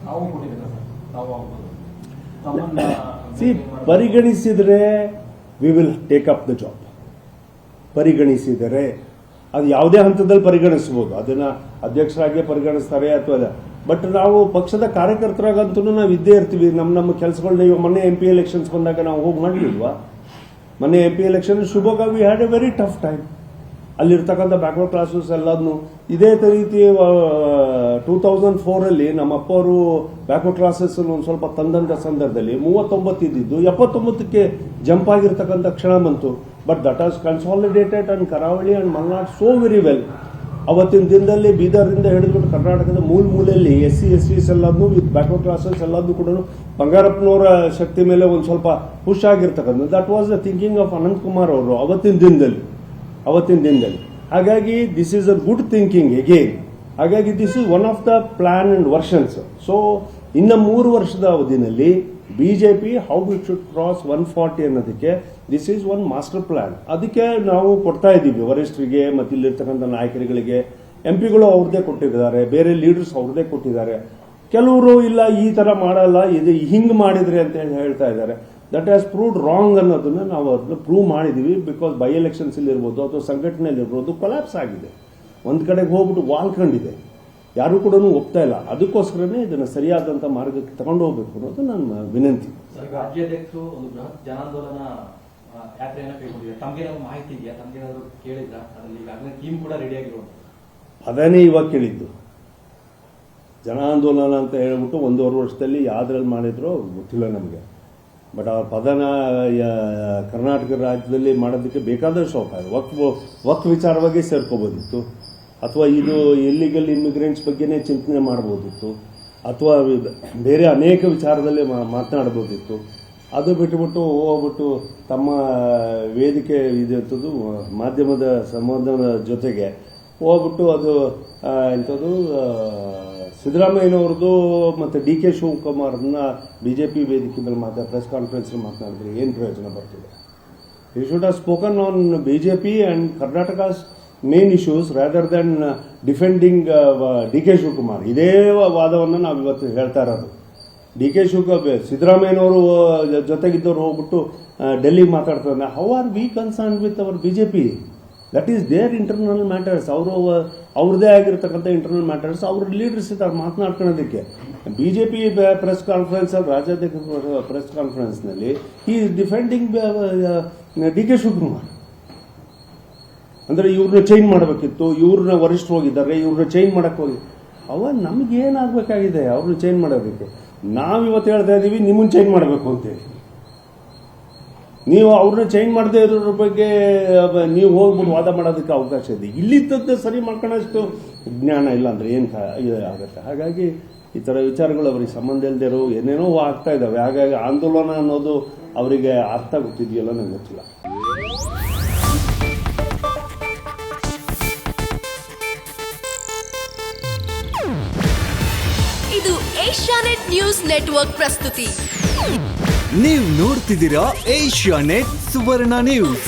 ನಾವು ಕೊಟ್ಟಿದ್ದೀವಿ ಸರ್, ನಾವು ಪರಿಗಣಿಸಿದರೆ we will take up the job. ಪರಿಗಣಿಸಿದರೆ ಅದು ಯಾವುದೇ ಹಂತದಲ್ಲಿ ಪರಿಗಣಿಸಬಹುದು, ಅದನ್ನ ಅಧ್ಯಕ್ಷರಾಗಿ ಪರಿಗಣಿಸ್ತಾರೆ ಅಥವಾ ಬಟ್ ನಾವು ಪಕ್ಷದ ಕಾರ್ಯಕರ್ತರಾಗಂತೂ ನಾವು ಇದ್ದೇ ಇರ್ತೀವಿ. ನಮ್ಮ ಕೆಲಸಗಳನ್ನ ಈಗ ಮೊನ್ನೆ MP ಎಲೆಕ್ಷನ್ಸ್ ಬಂದಾಗ ನಾವು ಹೋಗಿ ಮಾಡಲಿಲ್ವಾ? ಮೊನ್ನೆ MP election Shivamogga we had A very tough time. ಅಲ್ಲಿರ್ತಕ್ಕಂಥ ಬ್ಯಾಕ್ವರ್ಡ್ ಕ್ಲಾಸಸ್ ಎಲ್ಲದನ್ನು ಇದೇ ರೀತಿ 2004 ನಮ್ಮ ಅಪ್ಪವರು ಬ್ಯಾಕ್ವರ್ಡ್ ಕ್ಲಾಸಸ್ ಒಂದು ಸ್ವಲ್ಪ ತಂದಂತ ಸಂದರ್ಭದಲ್ಲಿ 39 ಇದ್ದಿದ್ದು 79ಕ್ಕೆ ಜಂಪ್ ಆಗಿರ್ತಕ್ಕಂಥ ಕ್ಷಣ ಬಂತು. But that as consolidated and Karavali and Malnad so very well. ಅವತ್ತಿನ ದಿನದಲ್ಲಿ ಬೀದರ್ನಿಂದ ಹಿಡಿದ್ಬಿಟ್ಟು ಕರ್ನಾಟಕದ ಮೂಲೆಯಲ್ಲಿ SC/STs ಎಲ್ಲದನ್ನು ವಿತ್ ಬ್ಯಾಕ್ವರ್ಡ್ ಕ್ಲಾಸಸ್ ಎಲ್ಲದನ್ನು ಕೂಡ ಬಂಗಾರಪ್ಪನವರ ಶಕ್ತಿ ಮೇಲೆ ಒಂದು ಸ್ವಲ್ಪ ಪುಷ್ ಆಗಿರ್ತಕ್ಕಂಥ that was the thinking of Ananthkumar ಅವರು ಅವತ್ತಿನ ದಿನದಲ್ಲಿ. ಹಾಗಾಗಿ this is a good thinking again. ಹಾಗಾಗಿ this is one of the plan and versions. So ಇನ್ನು 3 ವರ್ಷದ ಅವಧಿನಲ್ಲಿ BJP how it should cross 140 ಅನ್ನೋದಕ್ಕೆ this is one master plan. ಅದಕ್ಕೆ ನಾವು ಕೊಡ್ತಾ ಇದ್ದೀವಿ ವರಿಷ್ಠರಿಗೆ ಮತ್ತು ಇಲ್ಲಿರ್ತಕ್ಕಂಥ ನಾಯಕರುಗಳಿಗೆ. MP ಗಳು ಅವ್ರದ್ದೇ ಕೊಟ್ಟಿದ್ದಾರೆ, ಬೇರೆ ಲೀಡರ್ಸ್ ಅವ್ರದ್ದೇ ಕೊಟ್ಟಿದ್ದಾರೆ. ಕೆಲವರು ಇಲ್ಲ ಈ ತರ ಮಾಡಲ್ಲ, ಇದು ಹಿಂಗ್ ಮಾಡಿದ್ರೆ ಅಂತ ಹೇಳ್ತಾ ಇದ್ದಾರೆ. ದಟ್ ಹ್ಯಾಸ್ ಪ್ರೂವ್ಡ್ ರಾಂಗ್ ಅನ್ನೋದನ್ನ ನಾವು ಅದನ್ನ ಪ್ರೂವ್ ಮಾಡಿದೀವಿ. ಬಿಕಾಸ್ ಬೈ ಎಲೆಕ್ಷನ್ಸ್ ಇರ್ಬೋದು ಅಥವಾ ಸಂಘಟನೆಯಲ್ಲಿ ಇರ್ಬೋದು ಕೊಲ್ಯಾಪ್ಸ್ ಆಗಿದೆ, ಒಂದ್ ಕಡೆಗೆ ಹೋಗ್ಬಿಟ್ಟು ವಾಲ್ಕೊಂಡಿದೆ, ಯಾರು ಕೂಡ ಒಪ್ತಾ ಇಲ್ಲ. ಅದಕ್ಕೋಸ್ಕರನೇ ಇದನ್ನ ಸರಿಯಾದಂತ ಮಾರ್ಗಕ್ಕೆ ತಗೊಂಡು ಹೋಗ್ಬೇಕು ಅನ್ನೋದು ನನ್ನ ವಿನಂತಿ. ರಾಜ್ಯಾಧ್ಯಕ್ಷರು ಒಂದು ಬೃಹತ್ ಜನಾಂದೋಲನ ಯಾತ್ರೆಯನ್ನು ಕೈಗೊಂಡಿದ್ದಾರೆ. ತಮಗೆ ಮಾಹಿತಿ ಇದೆಯಾ? ತಮಗೆ ಕೇಳಿದ್ರ? ಅದರಲ್ಲಿ ಈಗಾಗಲೇ ಟೀಮ್ ಕೂಡ ರೆಡಿ ಆಗಿರೋದು. ಅದನ್ನೇ ಇವಾಗ ಕೇಳಿದ್ದು. ಜನಾಂದೋಲನ ಅಂತ ಹೇಳ್ಬಿಟ್ಟು 1.5 ವರ್ಷದಲ್ಲಿ ಯಾವ್ದ್ರಲ್ಲಿ ಮಾಡಿದ್ರು ಗೊತ್ತಿಲ್ಲ ನಮಗೆ. ಬಟ್ ಆ ಪದನ ಕರ್ನಾಟಕ ರಾಜ್ಯದಲ್ಲಿ ಮಾಡೋದಕ್ಕೆ ಬೇಕಾದಷ್ಟು ಅವಕಾಶ. ವಕ್ಫ್ ವಿಚಾರವಾಗಿ ಸೇರ್ಕೋಬೋದಿತ್ತು, ಅಥವಾ ಇದು ಇಲ್ಲಿಗಲ್ ಇಮಿಗ್ರೆಂಟ್ಸ್ ಬಗ್ಗೆನೇ ಚಿಂತನೆ ಮಾಡಬಹುದಿತ್ತು, ಅಥವಾ ಬೇರೆ ಅನೇಕ ವಿಚಾರದಲ್ಲಿ ಮಾತನಾಡಬಹುದಿತ್ತು. ಅದು ಬಿಟ್ಟುಬಿಟ್ಟು ಹೋಗ್ಬಿಟ್ಟು ತಮ್ಮ ವೇದಿಕೆ ಇದಂಥದ್ದು ಮಾಧ್ಯಮದ ಸಂಬಂಧದ ಜೊತೆಗೆ ಹೋಗ್ಬಿಟ್ಟು ಅದು ಎಂಥದ್ದು ಸಿದ್ದರಾಮಯ್ಯನವ್ರದ್ದು ಮತ್ತು DK ಶಿವಕುಮಾರ್ನ ಬಿಜೆಪಿ ವೇದಿಕೆ ಮೇಲೆ ಪ್ರೆಸ್ ಕಾನ್ಫರೆನ್ಸ್ ಮಾತನಾಡಿದ್ರೆ ಏನು ಪ್ರಯೋಜನ ಬರ್ತಿದೆ? You should have spoken on BJP and Karnataka's main issues rather than defending DK Shivakumar. ಇದೇ ವಾದವನ್ನು ನಾವು ಇವತ್ತು ಹೇಳ್ತಾ ಇರೋದು. DK ಶಿವಕುಮಾರ್ ಸಿದ್ದರಾಮಯ್ಯನವರು ಜೊತೆಗಿದ್ದವರು ಹೋಗ್ಬಿಟ್ಟು ಡೆಲ್ಲಿಗೆ ಮಾತಾಡ್ತಾರೆ. How are we concern with our BJP? That is their internal matters. ಅವ್ರದೇ ಆಗಿರ್ತಕ್ಕಂಥ ಇಂಟರ್ನಲ್ ಮ್ಯಾಟರ್ಸ್. ಅವ್ರ ಲೀಡರ್ಸ್ ಇದ್ದಾರೆ ಮಾತನಾಡ್ಕೊಳ್ಳೋದಕ್ಕೆ. ಬಿಜೆಪಿ ಪ್ರೆಸ್ ಕಾನ್ಫರೆನ್ಸ್ ಅಲ್ಲಿ, ರಾಜ್ಯಾಧ್ಯಕ್ಷ ಪ್ರೆಸ್ ಕಾನ್ಫರೆನ್ಸ್ ನಲ್ಲಿ ಈ ಡಿಫೆಂಡಿಂಗ್ DK ಶಿವಕುಮಾರ್. ಅಂದ್ರೆ ಇವ್ರನ್ನ ಚೇಂಜ್ ಮಾಡಬೇಕಿತ್ತು, ಇವ್ರನ್ನ ವರಿಷ್ಠರು ಹೋಗಿದ್ದಾರೆ, ಇವ್ರನ್ನ ಚೇಂಜ್ ಮಾಡಕ್ ಹೋಗಿ ನಮಗೇನಾಗಬೇಕಾಗಿದೆ ಅವ್ರನ್ನ ಚೇಂಜ್ ಮಾಡೋದಕ್ಕೆ? ನಾವಿವತ್ತು ಹೇಳ್ತಾ ಇದ್ದೀವಿ ನಿಮ್ಮನ್ನ ಚೇಂಜ್ ಮಾಡಬೇಕು ಅಂತೇಳಿ. ನೀವು ಅವ್ರನ್ನ ಚೇಂಜ್ ಮಾಡದೇ ಇರೋದ್ರ ಬಗ್ಗೆ ನೀವು ಹೋಗ್ಬಿಟ್ಟು ವಾದ ಮಾಡೋದಕ್ಕೆ ಅವಕಾಶ ಇದೆ. ಇಲ್ಲಿದ್ದದ್ದು ಸರಿ ಮಾಡ್ಕೊಳ್ಳೋಷ್ಟು ಜ್ಞಾನ ಇಲ್ಲ ಅಂದ್ರೆ ಏನು ಆಗುತ್ತೆ? ಹಾಗಾಗಿ ಈ ಥರ ವಿಚಾರಗಳು ಅವರಿಗೆ ಸಂಬಂಧ ಇಲ್ಲದೆ ಏನೇನೋ ಆಗ್ತಾ ಇದ್ದಾವೆ. ಹಾಗಾಗಿ ಆಂದೋಲನ ಅನ್ನೋದು ಅವರಿಗೆ ಅರ್ಥ ಗೊತ್ತಿದೆಯಲ್ಲ ನಂಗೆ ಗೊತ್ತಿಲ್ಲ. ಇದು ಏಷ್ಯಾನೆಟ್ ನ್ಯೂಸ್ ನೆಟ್ವರ್ಕ್ ಪ್ರಸ್ತುತಿ. ನೀವು ನೋಡ್ತಿದ್ದೀರಾ ಏಷ್ಯಾನೆಟ್ ಸುವರ್ಣ ನ್ಯೂಸ್.